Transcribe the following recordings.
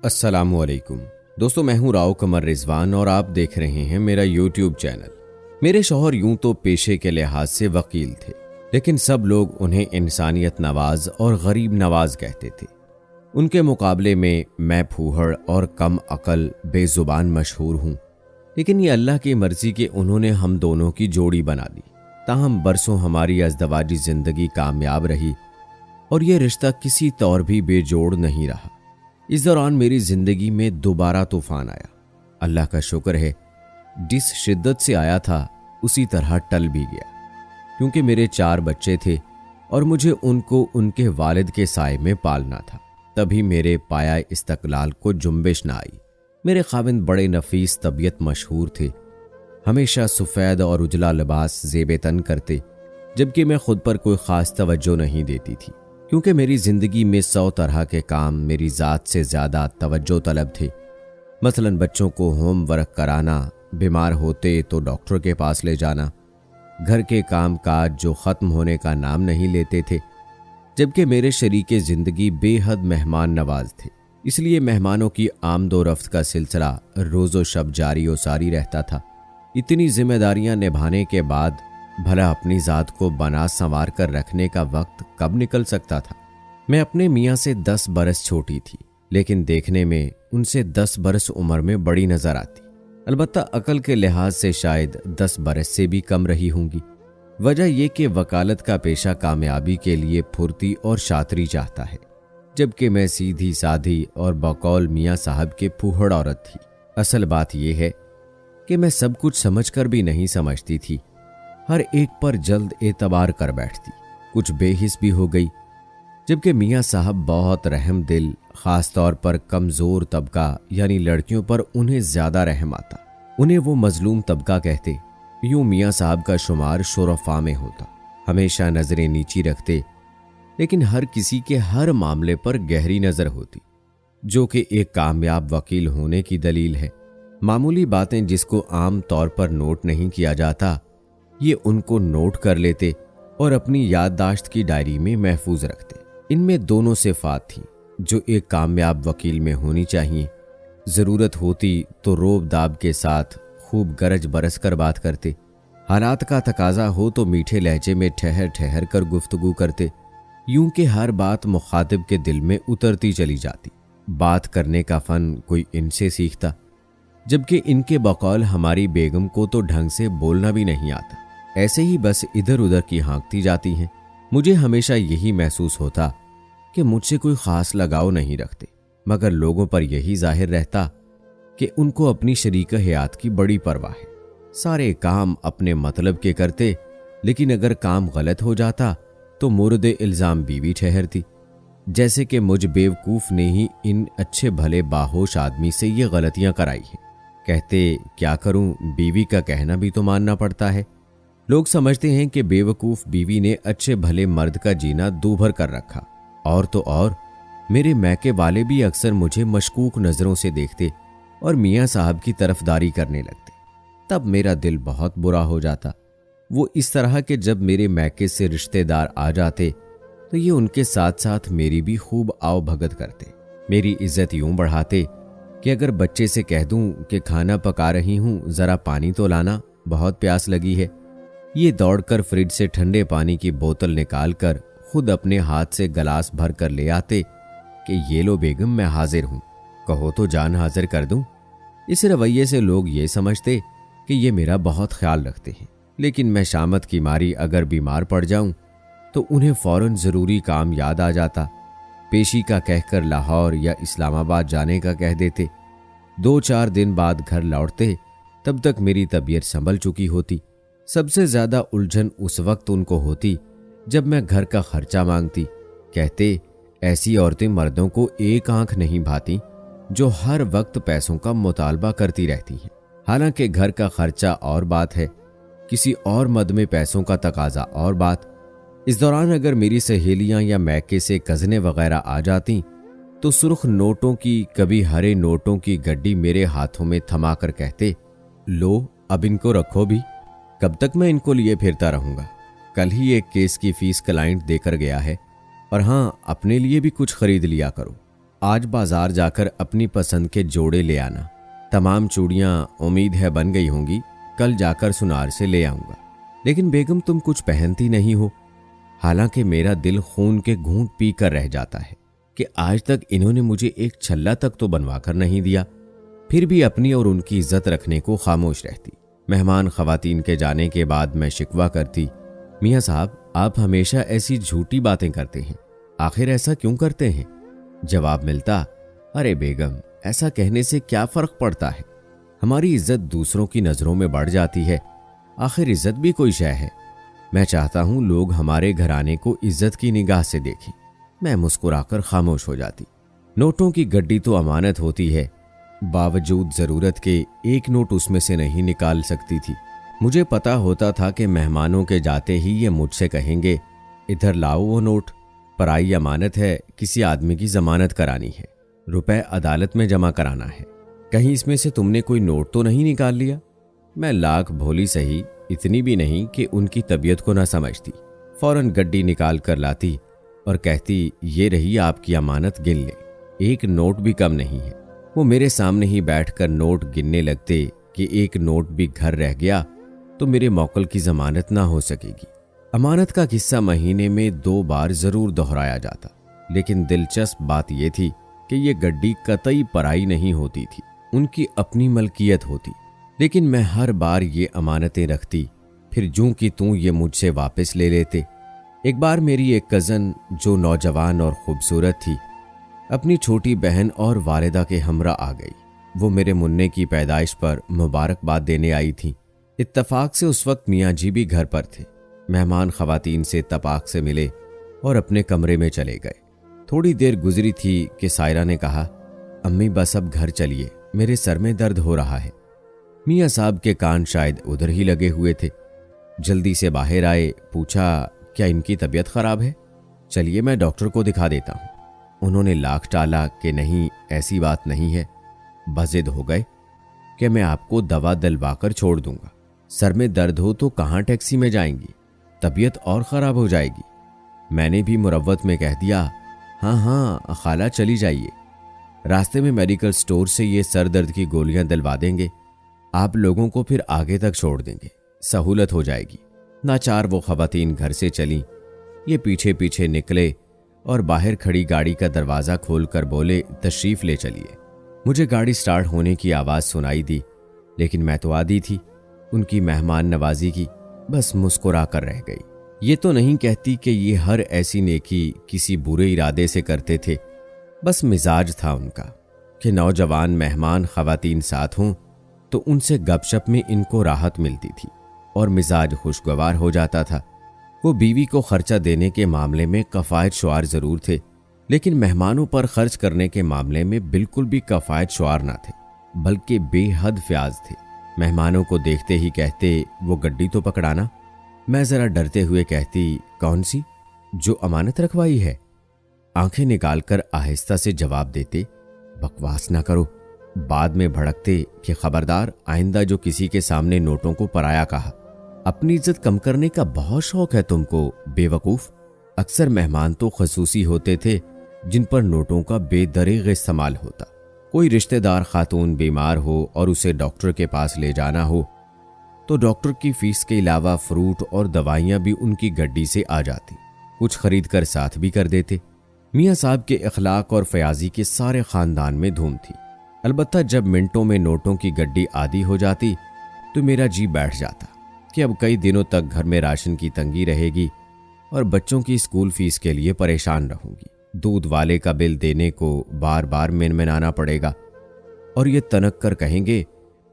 अस्सलामुअलैकुम दोस्तों, मैं हूं राव कमर रिजवान और आप देख रहे हैं मेरा यूट्यूब चैनल। मेरे शौहर यूं तो पेशे के लिहाज से वकील थे, लेकिन सब लोग उन्हें इंसानियत नवाज और गरीब नवाज कहते थे। उनके मुकाबले में मैं फूहड़ और कम अकल बेजुबान मशहूर हूं, लेकिन ये अल्लाह की मर्जी के उन्होंने हम दोनों की जोड़ी बना दी। ताहम बरसों हमारी अज़दवाजी जिंदगी कामयाब रही और ये रिश्ता किसी तौर भी बेजोड़ नहीं रहा। इस दौरान मेरी जिंदगी में दोबारा तूफान आया। अल्लाह का शुक्र है, जिस शिद्दत से आया था उसी तरह टल भी गया, क्योंकि मेरे 4 बच्चे थे और मुझे उनको उनके वालिद के साए में पालना था। तभी मेरे पाया इस्तकलाल को जुम्बिश न आई। मेरे खाविंद बड़े नफीस तबीयत मशहूर थे, हमेशा सफ़ेद और उजला लिबास ज़ेबे तन करते, जबकि मैं खुद पर कोई ख़ास तवज्जो नहीं देती थी, क्योंकि मेरी ज़िंदगी में 100 तरह के काम मेरी ज़ात से ज़्यादा तवज्जो तलब थे। मसलन बच्चों को होमवर्क कराना, बीमार होते तो डॉक्टर के पास ले जाना, घर के काम काज जो ख़त्म होने का नाम नहीं लेते थे। जबकि मेरे शरीके ज़िंदगी बेहद मेहमान नवाज थे, इसलिए मेहमानों की आमदोरफ्त का सिलसिला रोज़ो शब जारी व सारी रहता था। इतनी जिम्मेदारियां निभाने के बाद भला अपनी ज़ात को बना संवार कर रखने का वक्त कब निकल सकता था। मैं अपने मियाँ से 10 बरस छोटी थी, लेकिन देखने में उनसे 10 बरस उम्र में बड़ी नजर आती। अलबत्ता अकल के लिहाज से शायद 10 बरस से भी कम रही होंगी। वजह यह कि वकालत का पेशा कामयाबी के लिए फुर्ती और शातरी चाहता है, जबकि मैं सीधी साधी और बकौल मियाँ साहब के फूहड़ औरत थी। असल बात यह है कि मैं सब कुछ समझकर भी नहीं समझती थी, हर एक पर जल्द एतबार कर बैठती, कुछ बेहिस भी हो गई। जबकि मियाँ साहब बहुत रहम दिल, ख़ास तौर पर कमज़ोर तबका यानी लड़कियों पर उन्हें ज़्यादा रहम आता। उन्हें वो मजलूम तबका कहते। यूँ मियाँ साहब का शुमार शुरफा में होता, हमेशा नज़रें नीची रखते, लेकिन हर किसी के हर मामले पर गहरी नज़र होती, जो कि एक कामयाब वकील होने की दलील है। मामूली बातें जिसको आम तौर पर नोट नहीं किया जाता, ये उनको नोट कर लेते और अपनी याददाश्त की डायरी में महफूज रखते। इनमें दोनों सिफात थीं जो एक कामयाब वकील में होनी चाहिए। ज़रूरत होती तो रोब दाब के साथ खूब गरज बरस कर बात करते, हालात का तकाजा हो तो मीठे लहजे में ठहर ठहर कर गुफ्तगू करते, यूं कि हर बात मुखातिब के दिल में उतरती चली जाती। बात करने का फ़न कोई इनसे सीखता, जबकि इनके बकौल हमारी बेगम को तो ढंग से बोलना भी नहीं आता, ऐसे ही बस इधर उधर की हाँकती जाती हैं। मुझे हमेशा यही महसूस होता कि मुझसे कोई ख़ास लगाव नहीं रखते, मगर लोगों पर यही जाहिर रहता कि उनको अपनी शरीक हयात की बड़ी परवाह है। सारे काम अपने मतलब के करते, लेकिन अगर काम गलत हो जाता तो मुर्द इल्ज़ाम बीवी ठहरती, जैसे कि मुझ बेवकूफ़ ने ही इन अच्छे भले बाहोश आदमी से ये गलतियाँ कराई हैं। कहते क्या करूं, बीवी का कहना भी तो मानना पड़ता है। लोग समझते हैं कि बेवकूफ़ बीवी ने अच्छे भले मर्द का जीना दूभर कर रखा। और तो और मेरे मैके वाले भी अक्सर मुझे मशकूक नज़रों से देखते और मियाँ साहब की तरफदारी करने लगते। तब मेरा दिल बहुत बुरा हो जाता। वो इस तरह के जब मेरे मैके से रिश्तेदार आ जाते तो ये उनके साथ साथ मेरी भी खूब आओ भगत करते, मेरी इज्जत यूं बढ़ाते कि अगर बच्चे से कह दूं कि खाना पका रही हूं, ज़रा पानी तो लाना, बहुत प्यास लगी है, ये दौड़कर फ्रिज से ठंडे पानी की बोतल निकालकर खुद अपने हाथ से गिलास भर कर ले आते कि ये लो बेगम, मैं हाजिर हूं, कहो तो जान हाजिर कर दूं। इस रवैये से लोग ये समझते कि ये मेरा बहुत ख्याल रखते हैं, लेकिन मैं शामत की मारी अगर बीमार पड़ जाऊं तो उन्हें फ़ौरन ज़रूरी काम याद आ जाता। पेशी का कहकर लाहौर या इस्लामाबाद जाने का कह देते। 2-4 दिन बाद घर लौटते, तब तक मेरी तबीयत संभल चुकी होती। सबसे ज़्यादा उलझन उस वक्त उनको होती जब मैं घर का खर्चा मांगती। कहते ऐसी औरतें मर्दों को एक आंख नहीं भाती जो हर वक्त पैसों का मुतालबा करती रहती हैं। हालांकि घर का खर्चा और बात है, किसी और मद में पैसों का तकाजा और बात। इस दौरान अगर मेरी सहेलियां या मैके से कज़नें वगैरह आ जाती तो सुर्ख नोटों की, कभी हरे नोटों की गड्डी मेरे हाथों में थमा कर कहते, लो अब इनको रखो भी, कब तक मैं इनको लिए फिरता रहूंगा। कल ही एक केस की फीस क्लाइंट देकर गया है, और हाँ, अपने लिए भी कुछ खरीद लिया करो। आज बाजार जाकर अपनी पसंद के जोड़े ले आना। तमाम चूड़ियां उम्मीद है बन गई होंगी, कल जाकर सुनार से ले आऊंगा। लेकिन बेगम तुम कुछ पहनती नहीं हो। हालांकि मेरा दिल खून के घूंट पी कर रह जाता है कि आज तक इन्होंने मुझे एक छल्ला तक तो बनवा कर नहीं दिया, फिर भी अपनी और उनकी इज्जत रखने को खामोश रहती। मेहमान खवातीन के जाने के बाद मैं शिकवा करती, मियाँ साहब आप हमेशा ऐसी झूठी बातें करते हैं, आखिर ऐसा क्यों करते हैं? जवाब मिलता, अरे बेगम ऐसा कहने से क्या फर्क पड़ता है, हमारी इज्जत दूसरों की नजरों में बढ़ जाती है, आखिर इज्जत भी कोई शय है। मैं चाहता हूं लोग हमारे घराने को इज्जत की निगाह से देखें। मैं मुस्कुराकर खामोश हो जाती। नोटों की गड्डी तो अमानत होती है, बावजूद जरूरत के एक नोट उसमें से नहीं निकाल सकती थी। मुझे पता होता था कि मेहमानों के जाते ही ये मुझसे कहेंगे, इधर लाओ वो नोट, पराई अमानत है, किसी आदमी की जमानत करानी है, रुपए अदालत में जमा कराना है, कहीं इसमें से तुमने कोई नोट तो नहीं निकाल लिया। मैं लाख भोली सही, इतनी भी नहीं कि उनकी तबीयत को ना समझती। फौरन गड्डी निकाल कर लाती और कहती, ये रही आपकी अमानत, गिन ले, एक नोट भी कम नहीं है। वो मेरे सामने ही बैठकर नोट गिनने लगते कि एक नोट भी घर रह गया तो मेरे मौकल की जमानत ना हो सकेगी। अमानत का किस्सा महीने में 2 बार जरूर दोहराया जाता, लेकिन दिलचस्प बात यह थी कि ये गड्डी कतई पराई नहीं होती थी, उनकी अपनी मलकियत होती। लेकिन मैं हर बार ये अमानतें रखती, फिर जूं की तूं ये मुझसे वापस ले लेते। एक बार मेरी एक कज़न जो नौजवान और खूबसूरत थी, अपनी छोटी बहन और वालिदा के हमरा आ गई। वो मेरे मुन्ने की पैदाइश पर मुबारकबाद देने आई थी। इत्तफाक से उस वक्त मियाँ जी भी घर पर थे। मेहमान खवातीन से तपाक से मिले और अपने कमरे में चले गए। थोड़ी देर गुजरी थी कि सायरा ने कहा, अम्मी बस अब घर चलिए, मेरे सर में दर्द हो रहा है। मियाँ साहब के कान शायद उधर ही लगे हुए थे। जल्दी से बाहर आए, पूछा, क्या इनकी तबीयत खराब है? चलिए मैं डॉक्टर को दिखा देता हूँ। उन्होंने लाख टाला कि नहीं, ऐसी बात नहीं है। बजिद हो गए कि मैं आपको दवा दिलवा कर छोड़ दूंगा। सर में दर्द हो तो कहाँ टैक्सी में जाएंगी, तबीयत और ख़राब हो जाएगी। मैंने भी मुरव्वत में कह दिया, हाँ हाँ खाला चली जाइए, रास्ते में मेडिकल स्टोर से ये सर दर्द की गोलियां दिलवा देंगे, आप लोगों को फिर आगे तक छोड़ देंगे, सहूलत हो जाएगी। नाचार वो खवातीन घर से चलीं। ये पीछे पीछे निकले और बाहर खड़ी गाड़ी का दरवाज़ा खोलकर बोले, तशरीफ़ ले चलिए। मुझे गाड़ी स्टार्ट होने की आवाज़ सुनाई दी, लेकिन मैं तो आदी थी उनकी मेहमान नवाजी की, बस मुस्कुरा कर रह गई। ये तो नहीं कहती कि ये हर ऐसी नेकी किसी बुरे इरादे से करते थे, बस मिजाज था उनका कि नौजवान मेहमान खवातीन साथ हों तो उनसे गपशप में इनको राहत मिलती थी और मिजाज खुशगवार हो जाता था। वो बीवी को खर्चा देने के मामले में कफ़ायत शुआर ज़रूर थे, लेकिन मेहमानों पर खर्च करने के मामले में बिल्कुल भी कफ़ायत शुआर ना थे, बल्कि बेहद फ्याज थे। मेहमानों को देखते ही कहते, वो गड्डी तो पकड़ाना। मैं ज़रा डरते हुए कहती, कौन सी? जो अमानत रखवाई है। आंखें निकालकर आहिस्ता से जवाब देते, बकवास ना करो। बाद में भड़कते कि खबरदार, आइंदा जो किसी के सामने नोटों को पराया कहा। अपनी इज्जत कम करने का बहुत शौक है तुमको, बेवकूफ़। अक्सर मेहमान तो खसूसी होते थे जिन पर नोटों का बेदरीग इस्तेमाल होता। कोई रिश्तेदार खातून बीमार हो और उसे डॉक्टर के पास ले जाना हो तो डॉक्टर की फीस के अलावा फ्रूट और दवाइयाँ भी उनकी गड्डी से आ जाती, कुछ खरीद कर साथ भी कर देते। मियाँ साहब के अखलाक और फयाजी के सारे ख़ानदान में धूम थी। अलबत्ता जब मिनटों में नोटों की गड्डी आदी हो जाती तो मेरा जी बैठ जाता कि अब कई दिनों तक घर में राशन की तंगी रहेगी और बच्चों की स्कूल फीस के लिए परेशान रहूंगी। दूध वाले का बिल देने को बार बार मिनमिनाना पड़ेगा और ये तनक कर कहेंगे,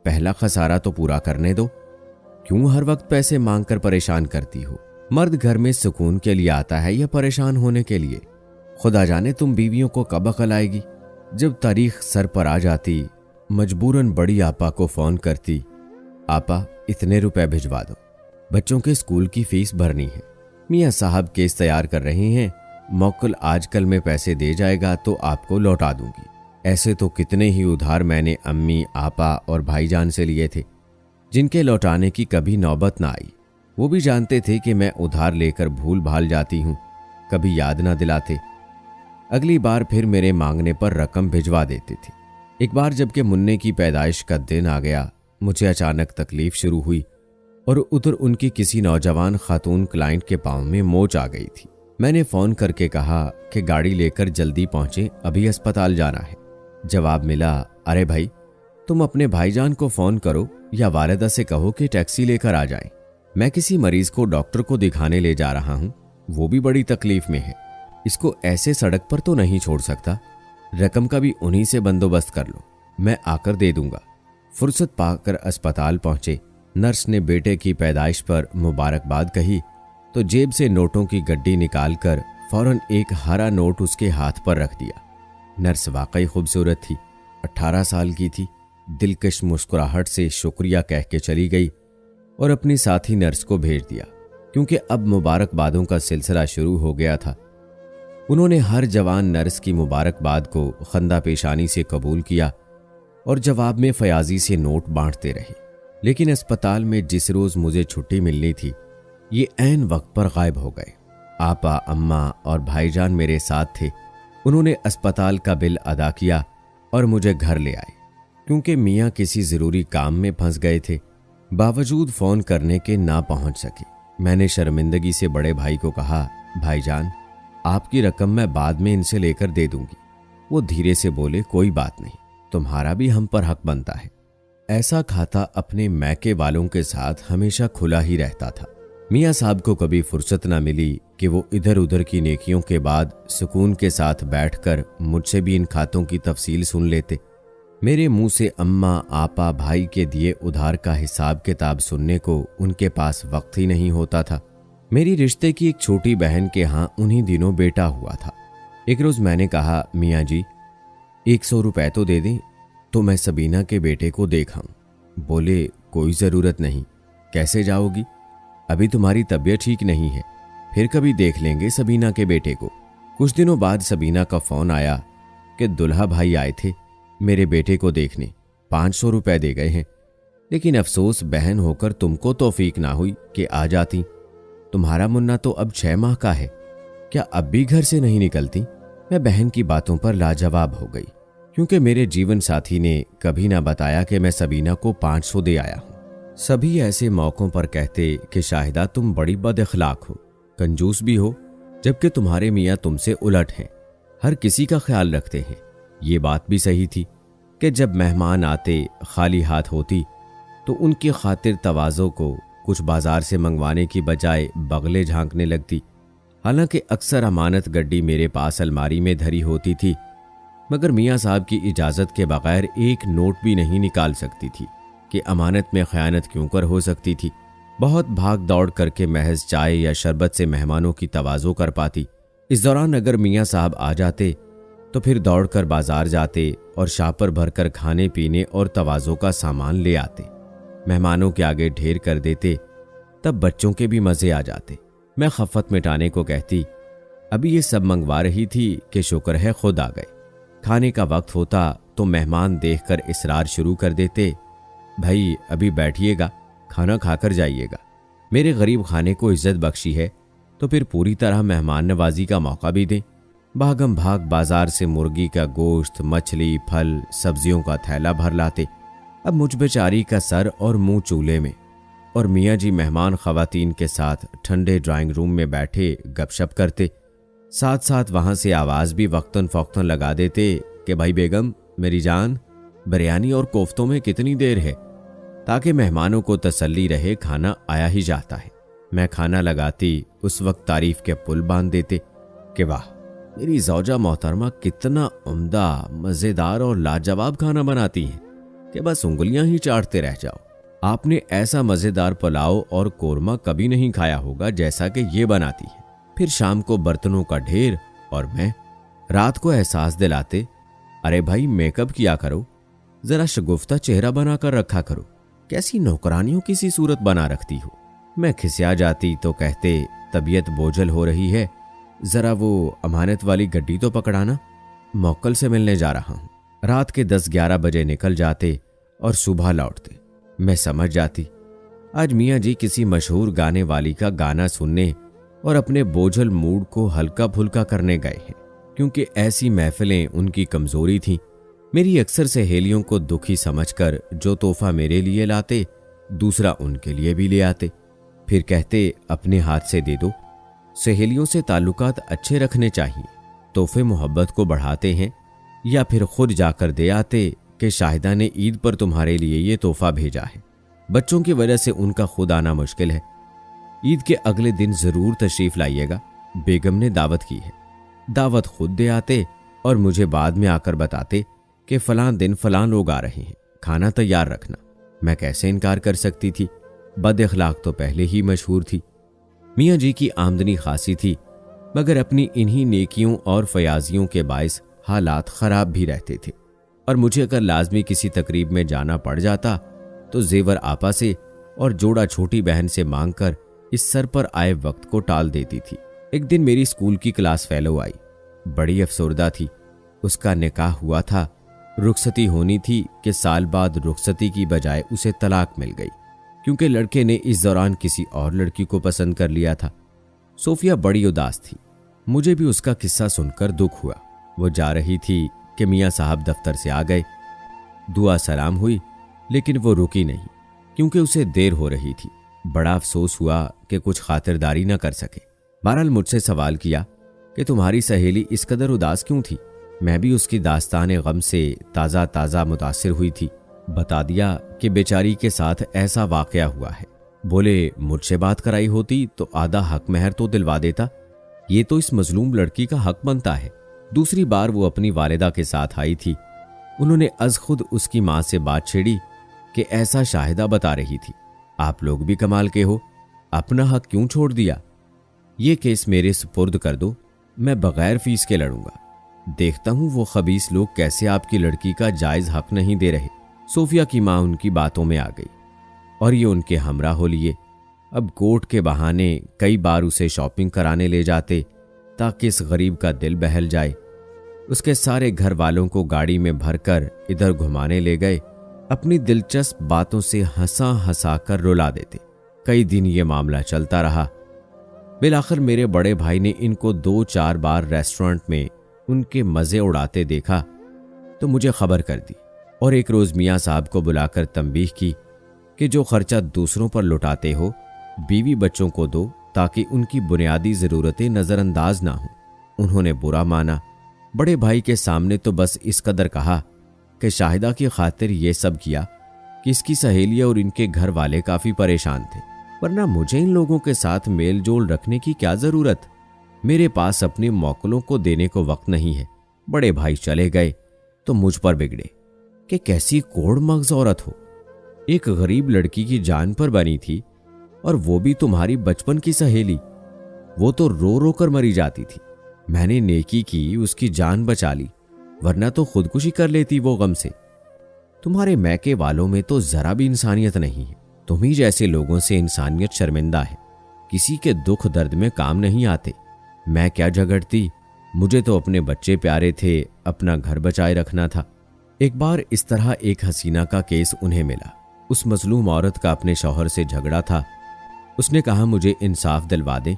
पहला खसारा तो पूरा करने दो, क्यों हर वक्त पैसे मांग कर परेशान करती हो? मर्द घर में सुकून के लिए आता है या परेशान होने के लिए? खुदा जाने तुम बीवियों को कब अकल आएगी। जब तारीख सर पर आ जाती, मजबूरन बड़ी आपा को फ़ोन करती, आपा इतने रुपए भिजवा दो, बच्चों के स्कूल की फीस भरनी है। मियाँ साहब केस तैयार कर रहे हैं, मौकल आजकल में पैसे दे जाएगा तो आपको लौटा दूंगी। ऐसे तो कितने ही उधार मैंने अम्मी, आपा और भाईजान से लिए थे, जिनके लौटाने की कभी नौबत ना आई। वो भी जानते थे कि मैं उधार लेकर भूल भाल जाती हूँ, कभी याद ना दिलाते। अगली बार फिर मेरे मांगने पर रकम भिजवा देती थी। एक बार जबकि मुन्ने की पैदाइश का दिन आ गया, मुझे अचानक तकलीफ शुरू हुई और उधर उनकी किसी नौजवान खातून क्लाइंट के पांव में मोच आ गई थी। मैंने फ़ोन करके कहा कि गाड़ी लेकर जल्दी पहुंचे, अभी अस्पताल जाना है। जवाब मिला, अरे भाई, तुम अपने भाईजान को फ़ोन करो या वालिदा से कहो कि टैक्सी लेकर आ जाएं। मैं किसी मरीज को डॉक्टर को दिखाने ले जा रहा हूं, वो भी बड़ी तकलीफ में है। इसको ऐसे सड़क पर तो नहीं छोड़ सकता। रकम का भी उन्हीं से बंदोबस्त कर लो, मैं आकर दे दूंगा। फुर्सत पाकर अस्पताल पहुंचे। नर्स ने बेटे की पैदाइश पर मुबारकबाद कही तो जेब से नोटों की गड्डी निकालकर फौरन एक हरा नोट उसके हाथ पर रख दिया। नर्स वाकई खूबसूरत थी, 18 साल की थी। दिलकश मुस्कुराहट से शुक्रिया कह के चली गई और अपनी साथी नर्स को भेज दिया, क्योंकि अब मुबारकबादों का सिलसिला शुरू हो गया था। उन्होंने हर जवान नर्स की मुबारकबाद को खंदा पेशानी से कबूल किया और जवाब में फयाजी से नोट बांटते रहे। लेकिन अस्पताल में जिस रोज मुझे छुट्टी मिलनी थी, ये ऐन वक्त पर गायब हो गए। आपा, अम्मा और भाईजान मेरे साथ थे। उन्होंने अस्पताल का बिल अदा किया और मुझे घर ले आए, क्योंकि मियाँ किसी ज़रूरी काम में फंस गए थे। बावजूद फ़ोन करने के ना पहुंच सके। मैंने शर्मिंदगी से बड़े भाई को कहा, भाईजान, आपकी रकम मैं बाद में इनसे लेकर दे दूंगी। वो धीरे से बोले, कोई बात नहीं, तुम्हारा भी हम पर हक बनता है। ऐसा खाता अपने मैके वालों के साथ हमेशा खुला ही रहता था। मियाँ साहब को कभी फुर्सत ना मिली कि वो इधर उधर की नेकियों के बाद सुकून के साथ बैठकर मुझसे भी इन खातों की तफसील सुन लेते। मेरे मुंह से अम्मा, आपा, भाई के दिए उधार का हिसाब किताब सुनने को उनके पास वक्त ही नहीं होता था। मेरी रिश्ते की एक छोटी बहन के यहाँ उन्हीं दिनों बेटा हुआ था। एक रोज मैंने कहा, मियाँ जी 100 रुपए तो दे दें तो मैं सबीना के बेटे को देखाऊं। बोले, कोई ज़रूरत नहीं, कैसे जाओगी? अभी तुम्हारी तबीयत ठीक नहीं है, फिर कभी देख लेंगे सबीना के बेटे को। कुछ दिनों बाद सबीना का फ़ोन आया कि दुल्हा भाई आए थे मेरे बेटे को देखने, 500 रुपए दे गए हैं। लेकिन अफसोस बहन होकर तुमको तौफीक ना हुई कि आ जाती। तुम्हारा मुन्ना तो अब 6 माह का है, क्या अब भी घर से नहीं निकलती? मैं बहन की बातों पर लाजवाब हो गई, क्योंकि मेरे जीवन साथी ने कभी ना बताया कि मैं सबीना को 500 दे आया हूं। सभी ऐसे मौकों पर कहते कि शाहिदा तुम बड़ी बदअखलाक हो, कंजूस भी हो, जबकि तुम्हारे मियाँ तुमसे उलट हैं, हर किसी का ख्याल रखते हैं। ये बात भी सही थी कि जब मेहमान आते खाली हाथ होती तो उनकी खातिर तवाज़ो को कुछ बाजार से मंगवाने की बजाय बगले झांकने लगती। हालांकि अक्सर अमानत गड्डी मेरे पास अलमारी में धरी होती थी, मगर मियाँ साहब की इजाज़त के बगैर एक नोट भी नहीं निकाल सकती थी कि अमानत में खयानत क्यों कर हो सकती थी। बहुत भाग दौड़ करके महज चाय या शरबत से मेहमानों की तवाज़ो कर पाती। इस दौरान अगर मियाँ साहब आ जाते तो फिर दौड़कर बाजार जाते और शापर भरकर खाने पीने और तवाज़ो का सामान ले आते। मेहमानों के आगे ढेर कर देते, तब बच्चों के भी मज़े आ जाते। मैं खफत मिटाने को कहती, अभी ये सब मंगवा रही थी कि शुक्र है खुद आ गए। खाने का वक्त होता तो मेहमान देखकर इसरार शुरू कर देते, भाई अभी बैठिएगा, खाना खाकर जाइएगा। मेरे गरीब खाने को इज्जत बख्शी है तो फिर पूरी तरह मेहमान नवाजी का मौका भी दें। भागम भाग बाजार से मुर्गी का गोश्त, मछली, फल, सब्जियों का थैला भर लाते। अब मुझ बेचारी का सर और मुंह चूल्हे में, और मियाँ जी मेहमान खवातीन के साथ ठंडे ड्राइंग रूम में बैठे गपशप करते। साथ साथ वहां से आवाज़ भी वक्तन फ़ौक्तन लगा देते कि भाई बेगम, मेरी जान, बिरयानी और कोफ्तों में कितनी देर है, ताकि मेहमानों को तसल्ली रहे खाना आया ही जाता है। मैं खाना लगाती, उस वक्त तारीफ के पुल बांध देते कि वाह, मेरी जौजा मोहतरमा कितना उम्दा, मज़ेदार और लाजवाब खाना बनाती हैं कि बस उंगलियां ही चाटते रह जाओ। आपने ऐसा मज़ेदार पुलाव और कोरमा कभी नहीं खाया होगा जैसा कि ये बनाती है। फिर शाम को बर्तनों का ढेर और मैं रात को एहसास दिलाते, अरे भाई मेकअप किया करो, जरा शगुफ्ता चेहरा बनाकर रखा करो, कैसी नौकरानियों की सी सूरत बना रखती हो। मैं खिसिया जाती तो कहते, तबीयत बोझल हो रही है, जरा वो अमानत वाली गड्डी तो पकड़ाना, मौक्कल से मिलने जा रहा हूं। रात के 10-11 बजे निकल जाते और सुबह लौटते। मैं समझ जाती आज मियाँ जी किसी मशहूर गाने वाली का गाना सुनने और अपने बोझल मूड को हल्का फुल्का करने गए हैं। क्योंकि ऐसी महफिलें उनकी कमजोरी थीं। मेरी अक्सर सहेलियों को दुखी समझकर जो तोहफा मेरे लिए लाते, दूसरा उनके लिए भी ले आते। फिर कहते अपने हाथ से दे दो। सहेलियों से ताल्लुकात अच्छे रखने चाहिए। तोहफे मोहब्बत को बढ़ाते हैं। या फिर खुद जाकर दे आते कि शाहिदा ने ईद पर तुम्हारे लिए ये तोहफा भेजा है। बच्चों की वजह से उनका खुद आना मुश्किल है। ईद के अगले दिन जरूर तशरीफ लाइएगा, बेगम ने दावत की है। दावत खुद दे आते और मुझे बाद में आकर बताते कि फलां दिन फलां लोग आ रहे हैं, खाना तैयार रखना। मैं कैसे इनकार कर सकती थी? बद अखलाक तो पहले ही मशहूर थी। मियाँ जी की आमदनी खासी थी, मगर अपनी इन्हीं नेकियों और फयाजियों के बायस हालात खराब भी रहते थे। और मुझे अगर लाजमी किसी तकरीब में जाना पड़ जाता तो जेवर आपा से और जोड़ा छोटी बहन से मांगकर इस सर पर आए वक्त को टाल देती थी। एक दिन मेरी स्कूल की क्लास फेलो आई, बड़ी अफसरदा थी। उसका निकाह हुआ था, रुखसती होनी थी कि साल बाद रुखसती की बजाय उसे तलाक मिल गई, क्योंकि लड़के ने इस दौरान किसी और लड़की को पसंद कर लिया था। सोफिया बड़ी उदास थी। मुझे भी उसका किस्सा सुनकर दुख हुआ। वो जा रही थी कि मियाँ साहब दफ्तर से आ गए। दुआ सलाम हुई, लेकिन वो रुकी नहीं, क्योंकि उसे देर हो रही थी। बड़ा अफसोस हुआ कि कुछ खातिरदारी न कर सके। बहरहाल मुझसे सवाल किया कि तुम्हारी सहेली इस कदर उदास क्यों थी। मैं भी उसकी दास्तान गम से ताज़ा ताज़ा मुतासिर हुई थी। बता दिया कि बेचारी के साथ ऐसा वाकया हुआ है। बोले मुझसे बात कराई होती तो आधा हक महर तो दिलवा देता। ये तो इस मजलूम लड़की का हक बनता है। दूसरी बार वो अपनी वालिदा के साथ आई थी। उन्होंने अज खुद उसकी माँ से बात छेड़ी कि ऐसा शाहिदा बता रही थी। आप लोग भी कमाल के हो, अपना हक क्यों छोड़ दिया? ये केस मेरे सुपुर्द कर दो, मैं बगैर फीस के लड़ूंगा। देखता हूं वो खबीस लोग कैसे आपकी लड़की का जायज हक नहीं दे रहे। सोफिया की माँ उनकी बातों में आ गई और ये उनके हमरा हो लिए। अब कोर्ट के बहाने कई बार उसे शॉपिंग कराने ले जाते ताकि इस गरीब का दिल बहल जाए। उसके सारे घर वालों को गाड़ी में भरकर इधर घुमाने ले गए। अपनी दिलचस्प बातों से हंसा हंसा कर रुला देते। कई दिन ये मामला चलता रहा। बिलाखिर मेरे बड़े भाई ने इनको 2-4 बार रेस्टोरेंट में उनके मजे उड़ाते देखा तो मुझे खबर कर दी और एक रोज मियाँ साहब को बुलाकर तंबीह की कि जो खर्चा दूसरों पर लुटाते हो, बीवी बच्चों को दो ताकि उनकी बुनियादी जरूरतें नजरअंदाज ना हो। उन्होंने बुरा माना। बड़े भाई के सामने तो बस इस कदर कहा कि शाहिदा की खातिर ये सब किया कि इसकी सहेलियां और इनके घर वाले काफी परेशान थे, वरना मुझे इन लोगों के साथ मेल जोल रखने की क्या जरूरत। मेरे पास अपने मौकलों को देने को वक्त नहीं है। बड़े भाई चले गए तो मुझ पर बिगड़े कि कैसी कोड़ मगज औरत हो। एक गरीब लड़की की जान पर बनी थी और वो भी तुम्हारी बचपन की सहेली। वो तो रो रो कर मरी जाती थी। मैंने नेकी की, उसकी जान बचा ली, वरना तो खुदकुशी कर लेती वो गम से। तुम्हारे मैके वालों में तो जरा भी इंसानियत नहीं है। तुम्ही जैसे लोगों से इंसानियत शर्मिंदा है। किसी के दुख दर्द में काम नहीं आते। मैं क्या झगड़ती, मुझे तो अपने बच्चे प्यारे थे, अपना घर बचाए रखना था। एक बार इस तरह एक हसीना का केस उन्हें मिला। उस मजलूम औरत का अपने शौहर से झगड़ा था। उसने कहा मुझे इंसाफ दिलवा दे,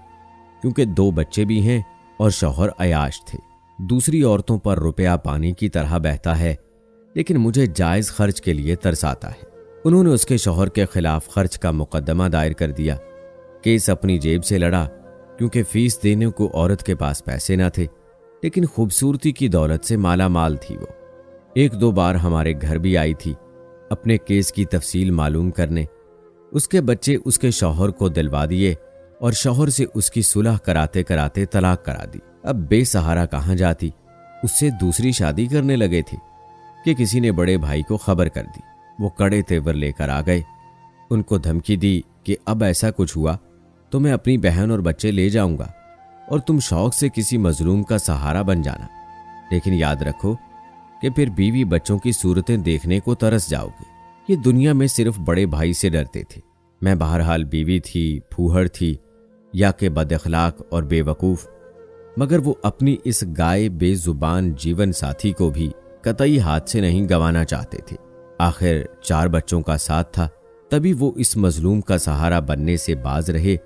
क्योंकि 2 बच्चे भी हैं और शौहर अयाश थे। दूसरी औरतों पर रुपया पानी की तरह बहता है, लेकिन मुझे जायज खर्च के लिए तरस आता है। उन्होंने उसके शौहर के खिलाफ खर्च का मुकदमा दायर कर दिया। केस अपनी जेब से लड़ा, क्योंकि फीस देने को औरत के पास पैसे न थे, लेकिन खूबसूरती की दौलत से माला माल थी वो। 1-2 बार हमारे घर भी आई थी अपने केस की तफसील मालूम करने। उसके बच्चे उसके शौहर को दिलवा दिए और शौहर से उसकी सुलह कराते कराते तलाक करा दी। अब बेसहारा कहाँ जाती, उससे दूसरी शादी करने लगे थे कि किसी ने बड़े भाई को खबर कर दी। वो कड़े तेवर लेकर आ गए। उनको धमकी दी कि अब ऐसा कुछ हुआ तो मैं अपनी बहन और बच्चे ले जाऊंगा और तुम शौक से किसी मजलूम का सहारा बन जाना, लेकिन याद रखो कि फिर बीवी बच्चों की सूरतें देखने को तरस जाओगे। ये दुनिया में सिर्फ बड़े भाई से डरते थे। मैं बहरहाल बीवी थी, फूहड़ थी या के बदअखलाक और बेवकूफ, मगर वो अपनी इस गाय बेजुबान जीवन साथी को भी कतई हाथ से नहीं गंवाना चाहते थे। आखिर 4 बच्चों का साथ था, तभी वो इस मजलूम का सहारा बनने से बाज रहे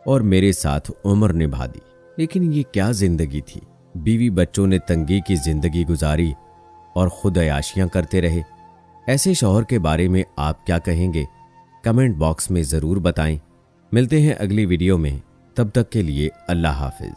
और मेरे साथ उम्र निभा दी। लेकिन ये क्या जिंदगी थी। बीवी बच्चों ने तंगी की जिंदगी गुजारी और खुद अयाशियां करते रहे। ऐसे शौहर के बारे में आप क्या कहेंगे? कमेंट बॉक्स में ज़रूर बताएं। मिलते हैं अगली वीडियो में, तब तक के लिए अल्लाह हाफिज।